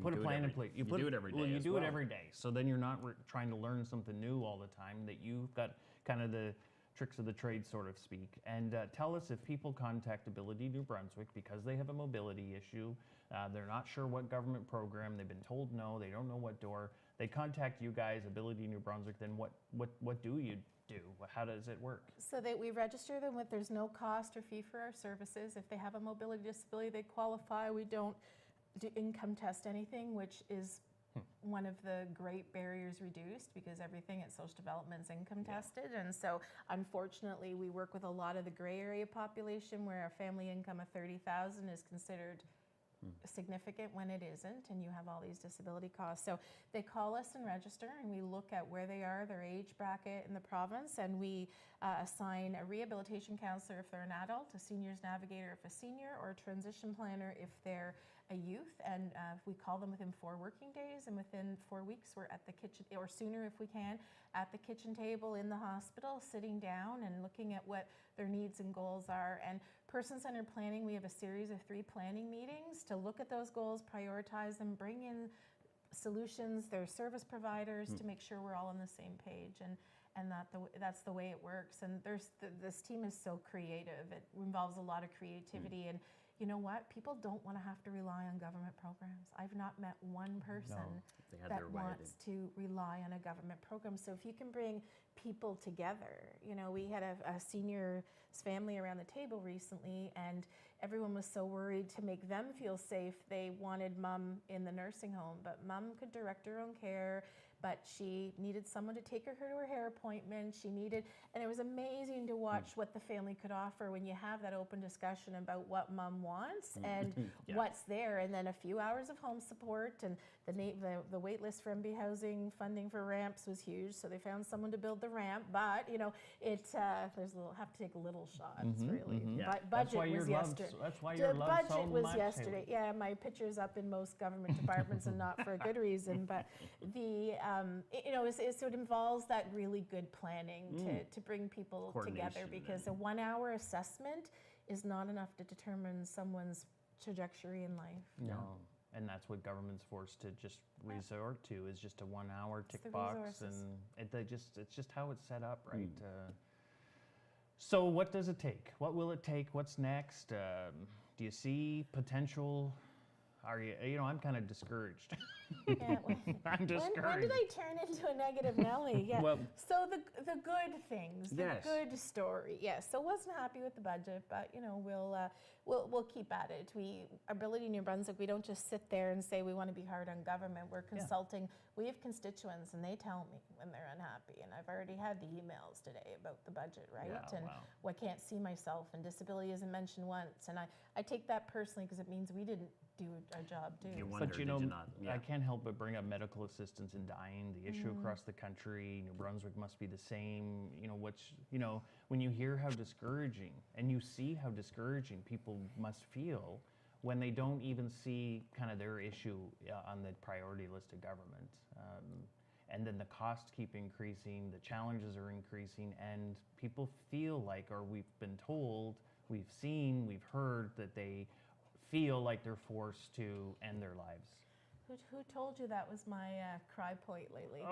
put a plan in place. You do it every day. Well, you do it every day. So then you're not trying to learn something new all the time, that you've got kind of the tricks of the trade, sort of speak. And tell us, if people contact Ability New Brunswick because they have a mobility issue, they're not sure what government program, they've been told no, they don't know what door, they contact you guys, Ability New Brunswick, then what do you do? How does it work? So that we register them there's no cost or fee for our services. If they have a mobility disability, they qualify. We don't do income test anything, which is one of the great barriers reduced, because everything at social development is income tested. And so unfortunately we work with a lot of the gray area population where a family income of $30,000 is considered significant when it isn't, and you have all these disability costs. So they call us and register, and we look at where they are, their age bracket in the province, and we assign a rehabilitation counselor if they're an adult, a seniors navigator if a senior, or a transition planner if they're a youth. And we call them within 4 working days, and within 4 weeks we're at the kitchen, or sooner if we can, at the kitchen table in the hospital, sitting down and looking at what their needs and goals are. And person-centered planning, we have a series of 3 planning meetings to look at those goals, prioritize them, bring in solutions, their service providers to make sure we're all on the same page, and that's the way it works. And this team is so creative. It involves a lot of creativity, and you know what? People don't want to have to rely on government programs. I've not met one person that wants to rely on a government program. So if you can bring people together, you know, we had a senior's family around the table recently, and everyone was so worried to make them feel safe. They wanted mom in the nursing home, but mom could direct her own care, but she needed someone to take her to her hair appointment. And it was amazing to watch what the family could offer when you have that open discussion about what mom wants and what's there. And then a few hours of home support, and the wait list for MB housing funding for ramps was huge. So they found someone to build the ramp, but you know, have to take little shots really. Budget was yesterday. That's why you're loved so much. Budget was yesterday. Yeah, my picture's up in most government departments and not for a good reason. But you know, so it involves that really good planning to bring people together, because a 1 hour assessment is not enough to determine someone's trajectory in life. No. And that's what government's forced to just resort to, is just a 1 hour tick box, and it's just how it's set up, right? So what does it take? What will it take? What's next? Do you see potential? Are you know, I'm kind of discouraged. I'm discouraged. When did I turn into a negative Nelly? Yeah. Well, so the good things, the good story. Yes. So wasn't happy with the budget, but you know, we'll keep at it. Ability New Brunswick, we don't just sit there and say we want to be hard on government. We're consulting. We have constituents, and they tell me when they're unhappy. And I've already had the emails today about the budget, right? I can't see myself, and disability isn't mentioned once. And I take that personally, because it means we didn't do our job too. But you know, I can't help but bring up medical assistance in dying, the issue across the country. New Brunswick must be the same. You know, when you hear how discouraging, and you see how discouraging people must feel when they don't even see kind of their issue on the priority list of government. And then the costs keep increasing, the challenges are increasing, and people feel like, or we've been told, we've seen, we've heard that they feel like they're forced to end their lives. Who told you that was my cry point lately?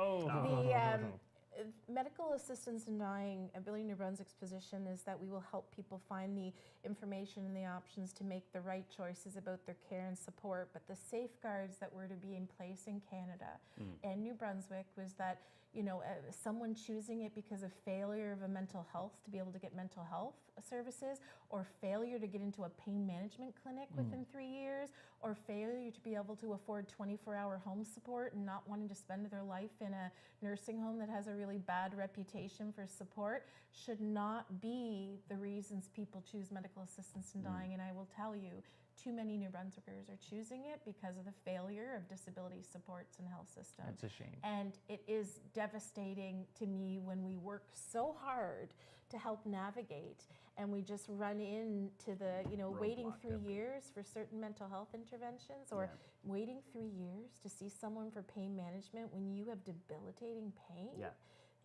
Medical assistance in dying, Ability New Brunswick's position is that we will help people find the information and the options to make the right choices about their care and support. But the safeguards that were to be in place in Canada and New Brunswick was that, you know, someone choosing it because of failure of a mental health to be able to get mental health services, or failure to get into a pain management clinic within 3 years, or failure to be able to afford 24-hour home support and not wanting to spend their life in a nursing home that has a really bad reputation for support, should not be the reasons people choose medical assistance in dying. And I will tell you, too many New Brunswickers are choosing it because of the failure of disability supports and health system. That's a shame. And it is devastating to me when we work so hard to help navigate, and we just run into the, you know, waiting 3 years for certain mental health interventions, or waiting 3 years to see someone for pain management when you have debilitating pain.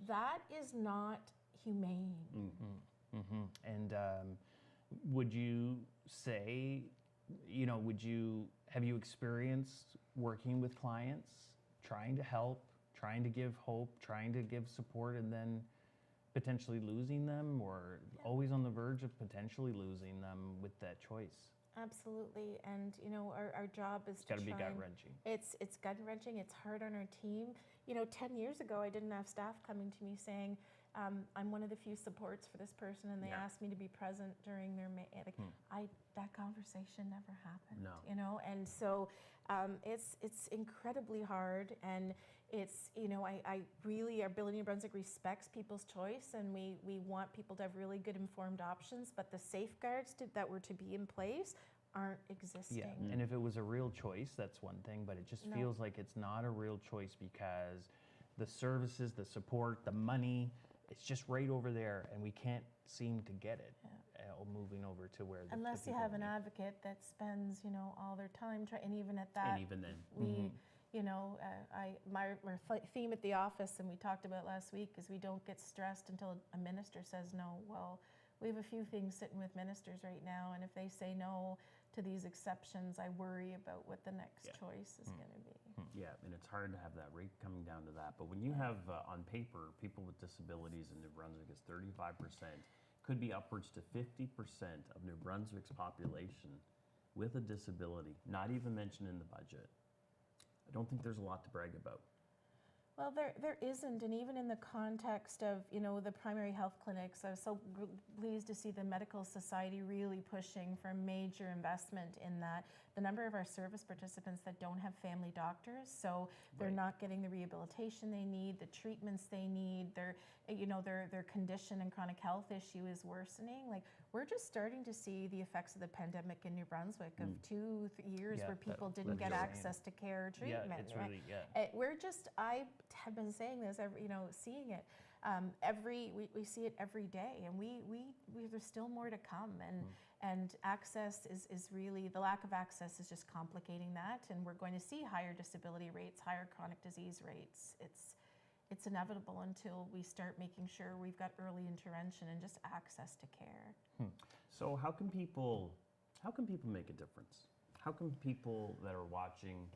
That is not humane. And would you say, you know, have you experienced working with clients, trying to help, trying to give hope, trying to give support, and then potentially losing them, or always on the verge of potentially losing them with that choice? Absolutely. And you know, our job is to be gut-wrenching. It's gut-wrenching. It's hard on our team. You know, 10 years ago, I didn't have staff coming to me saying, I'm one of the few supports for this person, and they asked me to be present during their that conversation never happened. You know, and so it's incredibly hard, and it's, you know, I really, Ability New Brunswick respects people's choice, and we want people to have really good informed options, but the safeguards that were to be in place aren't existing. And if it was a real choice, that's one thing, but it just feels like it's not a real choice, because the services, the support, the money, it's just right over there, and we can't seem to get it. Moving over to where unless you have an advocate that spends, you know, all their time and even at that, and even then, we, you know, my theme at the office, and we talked about last week, is we don't get stressed until a minister says no. Well, we have a few things sitting with ministers right now, and if they say no to these exceptions, I worry about what the next choice is going to be. Yeah, and it's hard to have that rate coming down to that. But when you have on paper people with disabilities in New Brunswick is 35%, could be upwards to 50% of New Brunswick's population with a disability, not even mentioned in the budget. I don't think there's a lot to brag about. Well, there isn't, and even in the context of, you know, the primary health clinics, I was so pleased to see the Medical Society really pushing for major investment in that. The number of our service participants that don't have family doctors, so they're not getting the rehabilitation they need, the treatments they need, their condition and chronic health issue is worsening. Like, we're just starting to see the effects of the pandemic in New Brunswick of 2 years where people didn't get access to care or treatment. Yeah, it's really, I have been saying this, seeing it we see it every day, and there's still more to come, and access is really, the lack of access is just complicating that, and we're going to see higher disability rates, higher chronic disease rates. It's inevitable until we start making sure we've got early intervention and just access to care. So how can people make a difference? How can people that are watching,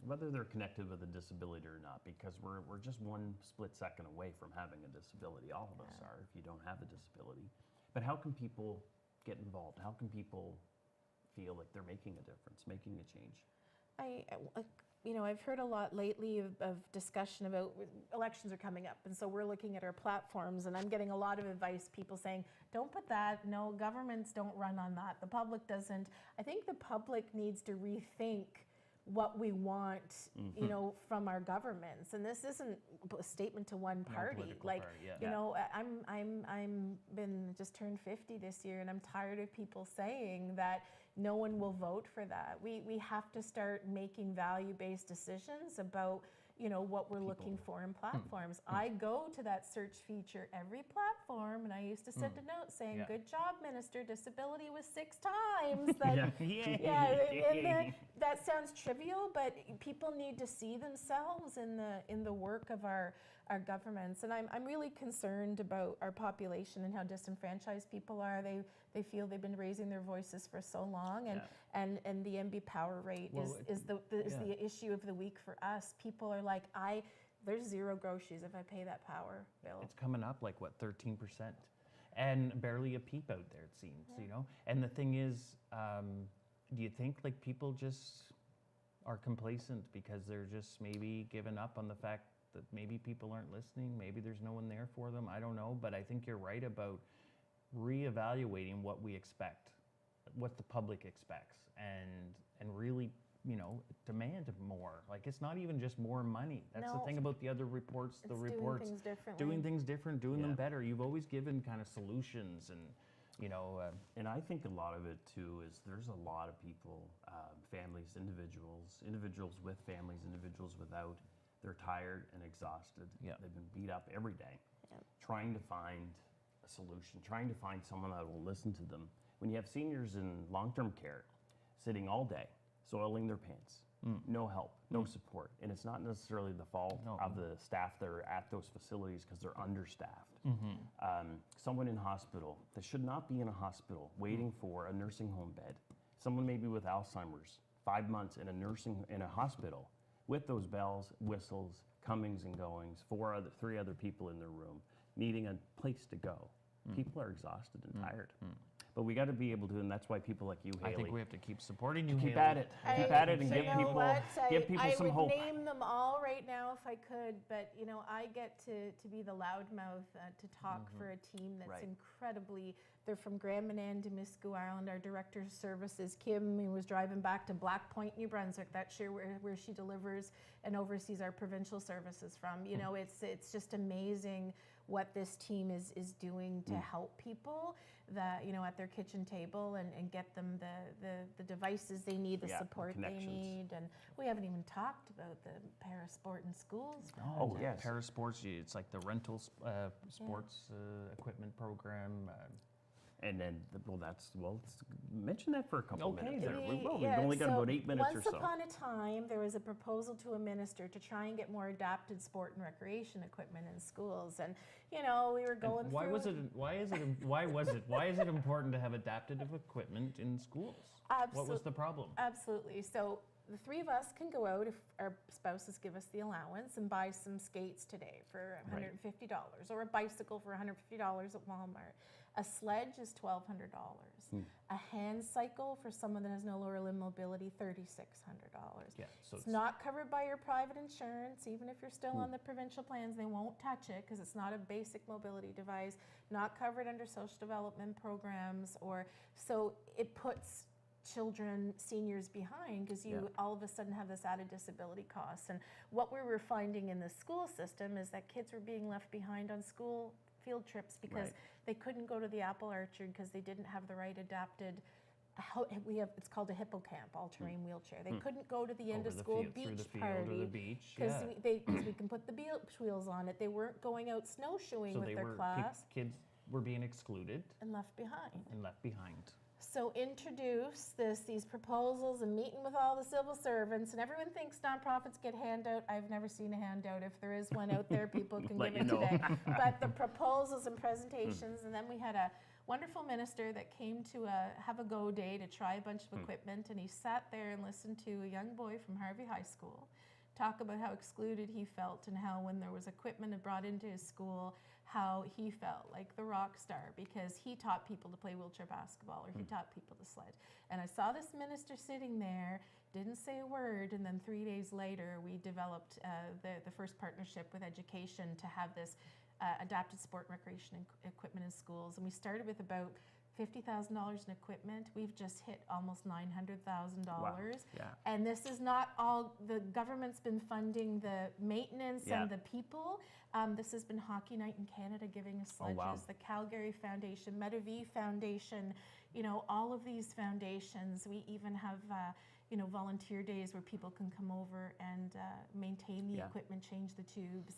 whether they're connected with a disability or not, because we're just one split second away from having a disability. All of us are, if you don't have a disability. But how can people get involved? How can people feel like they're making a difference, making a change? I've heard a lot lately of discussion about elections are coming up, and so we're looking at our platforms, and I'm getting a lot of advice, people saying, don't put that, no, governments don't run on that, the public doesn't. I think the public needs to rethink what we want, from our governments, and this isn't a statement to one party. I'm been just turned 50 this year, and I'm tired of people saying that no one will vote for that. We have to start making value-based decisions about what we're looking for in platforms. I go to that search feature every platform, and I used to send a note saying, good job, Minister, disability was 6 times. That sounds trivial, but people need to see themselves in the work of our governments. And I'm really concerned about our population and how disenfranchised people are. They feel they've been raising their voices for so long, and the MB power rate is the issue of the week for us. People are like, there's 0 groceries if I pay that power bill. It's coming up like, what, 13%? And barely a peep out there, it seems, And the thing is, do you think like people just are complacent because they're just maybe giving up on the fact that maybe people aren't listening, maybe there's no one there for them, I don't know, but I think you're right about reevaluating what we expect, what the public expects, and really, demand more. Like, it's not even just more money. That's the thing about the other reports, doing things differently. Doing things different, doing them better. You've always given kind of solutions, and and I think a lot of it too is there's a lot of people, families, individuals with families, individuals without. They're tired and exhausted. They've been beat up every day, trying to find a solution, trying to find someone that will listen to them. When you have seniors in long-term care sitting all day, soiling their pants, no help, no support, and it's not necessarily the fault of the staff that are at those facilities because they're understaffed. Someone in hospital that should not be in a hospital waiting for a nursing home bed. Someone maybe with Alzheimer's, 5 months in a hospital with those bells, whistles, comings and goings, 3 other people in their room, needing a place to go. People are exhausted and tired. But we got to be able to, and that's why people like you, Haley. I think we have to keep supporting you, Keep Haley. at it. Keep at it and give people some hope. I would name them all right now if I could, but I get to be the loudmouth to talk for a team that's incredibly. They're from Grand Manan to Miscou Island. Our director of services, Kim, who was driving back to Black Point, New Brunswick. That's where she delivers and oversees our provincial services from. It's just amazing what this team is doing to help people that at their kitchen table and get them the devices they need, the support they need. And we haven't even talked about the parasport in schools. Yes. Parasports, it's like the rental sports equipment program. And then, mention that for a couple minutes there. We've Yeah, only got about 8 minutes or so. Once upon a time, there was a proposal to a minister to try and get more adapted sport and recreation equipment in schools, and we were going And through. Why is it important to have adaptive equipment in schools? Absolutely. What was the problem? Absolutely. So the three of us can go out if our spouses give us the allowance and buy some skates today for $150 or a bicycle for $150 at Walmart. A sledge is $1,200. A hand cycle for someone that has no lower limb mobility, $3,600. Yeah, so It's not covered by your private insurance, even if you're still on the provincial plans, they won't touch it because it's not a basic mobility device, not covered under social development programs, or so it puts children, seniors behind because you all of a sudden have this added disability cost. And what we were finding in the school system is that kids were being left behind on school field trips because they couldn't go to the apple orchard because they didn't have the right adapted, it's called a hippocamp, all-terrain wheelchair. They couldn't go to the end of school beach party because we can put the beach wheels on it. They weren't going out snowshoeing with their class. Kids were being excluded and left behind. So introduce these proposals and meeting with all the civil servants, and everyone thinks nonprofits get handout. I've never seen a handout. If there is one out there, people can give it today. But the proposals and presentations, and then we had a wonderful minister that came to have a go day to try a bunch of equipment, and he sat there and listened to a young boy from Harvey High School talk about how excluded he felt and how when there was equipment brought into his school, how he felt like the rock star because he taught people to play wheelchair basketball or he taught people to sled. And I saw this minister sitting there, didn't say a word, and then 3 days later we developed the first partnership with education to have this adapted sport and recreation equipment in schools. And we started with about $50,000 in equipment. We've just hit almost $900,000. Wow. Yeah. And this is not all, the government's been funding the maintenance and the people. This has been Hockey Night in Canada giving us sledges, the Calgary Foundation, MetaV Foundation, all of these foundations. We even have volunteer days where people can come over and maintain the equipment, change the tubes,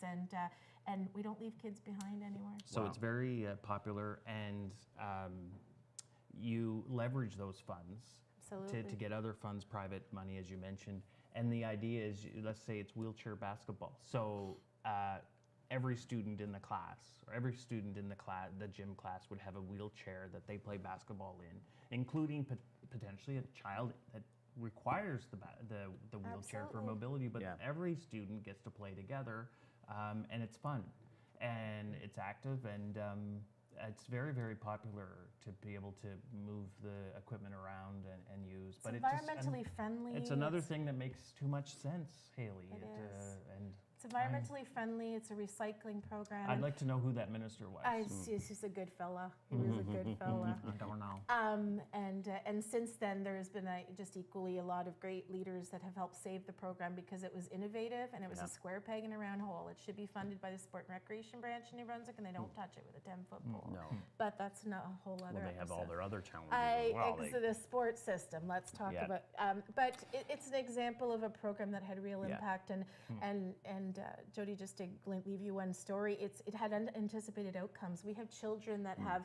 and we don't leave kids behind anywhere. So it's very popular, and you leverage those funds to get other funds, private money, as you mentioned. And the idea is, let's say it's wheelchair basketball. So every student in the class, or every student in the gym class would have a wheelchair that they play basketball in, including potentially a child that requires the wheelchair for mobility, but every student gets to play together, and it's fun, and it's active, and it's very, very popular to be able to move the equipment around and use. It's environmentally friendly. It's another thing that makes too much sense, Haley. It is. And it's environmentally friendly. It's a recycling program. I'd like to know who that minister was. He's a good fella. He was a good fella. I don't know. And since then, there has been just equally a lot of great leaders that have helped save the program because it was innovative and it was a square peg in a round hole. It should be funded by the Sport and Recreation branch in New Brunswick, and they don't touch it with a 10-foot pole. No. But that's not a whole other They have all their other challenges as well. the sports system. Let's talk about. But it's an example of a program that had real impact, and Jody, just to leave you one story, it had unanticipated outcomes. We have children that have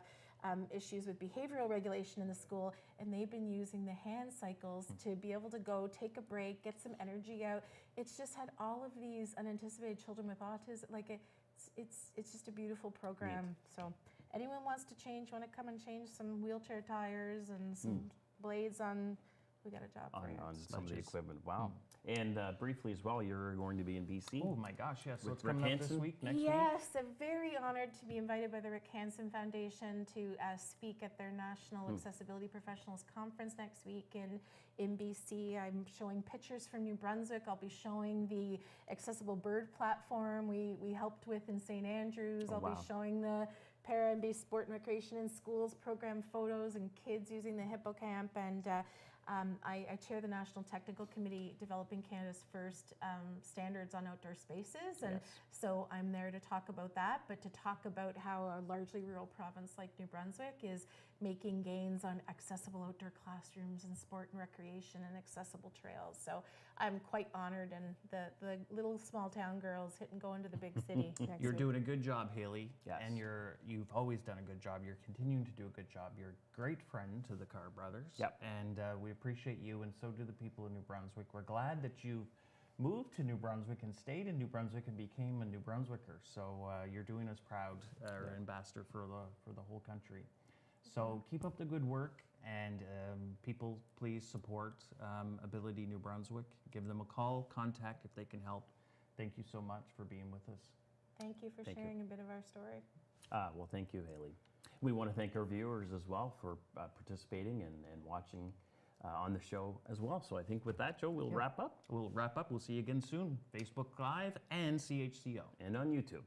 issues with behavioral regulation in the school, and they've been using the hand cycles to be able to go take a break, get some energy out. It's just had all of these unanticipated children with autism. Like it's just a beautiful program. Neat. So anyone wants to want to come and change some wheelchair tires and some blades on, we got a job for you. On some of the equipment. Wow. And briefly as well, you're going to be in BC. Oh my gosh, yes. So With it's coming Rick up this Hansen? week, next week? Yes, I'm very honored to be invited by the Rick Hansen Foundation to speak at their National Accessibility Professionals Conference next week in BC. I'm showing pictures from New Brunswick. I'll be showing the accessible bird platform we helped with in St. Andrews. I'll be showing the Para-based Sport and Recreation in Schools program photos and kids using the hippocamp, and I chair the National Technical Committee developing Canada's first standards on outdoor spaces, and so I'm there to talk about that, but to talk about how a largely rural province like New Brunswick is making gains on accessible outdoor classrooms and sport and recreation and accessible trails. So I'm quite honored, and the little small town girls hit and go into the big city next You're week. doing a good job, Haley. Yes. And you've always done a good job. You're continuing to do a good job. You're a great friend to the Carr brothers. Yep. And we appreciate you, and so do the people in New Brunswick. We're glad that you've moved to New Brunswick and stayed in New Brunswick and became a New Brunswicker. So you're doing us proud, ambassador for the whole country. So keep up the good work, And people, please support Ability New Brunswick. Give them a call, contact if they can help. Thank you so much for being with us. Thank you for sharing a bit of our story. Well, thank you, Haley. We want to thank our viewers as well for participating and watching on the show as well. So I think with that, Joe, we'll wrap up. We'll wrap up. We'll see you again soon. Facebook Live and CHCO. And on YouTube.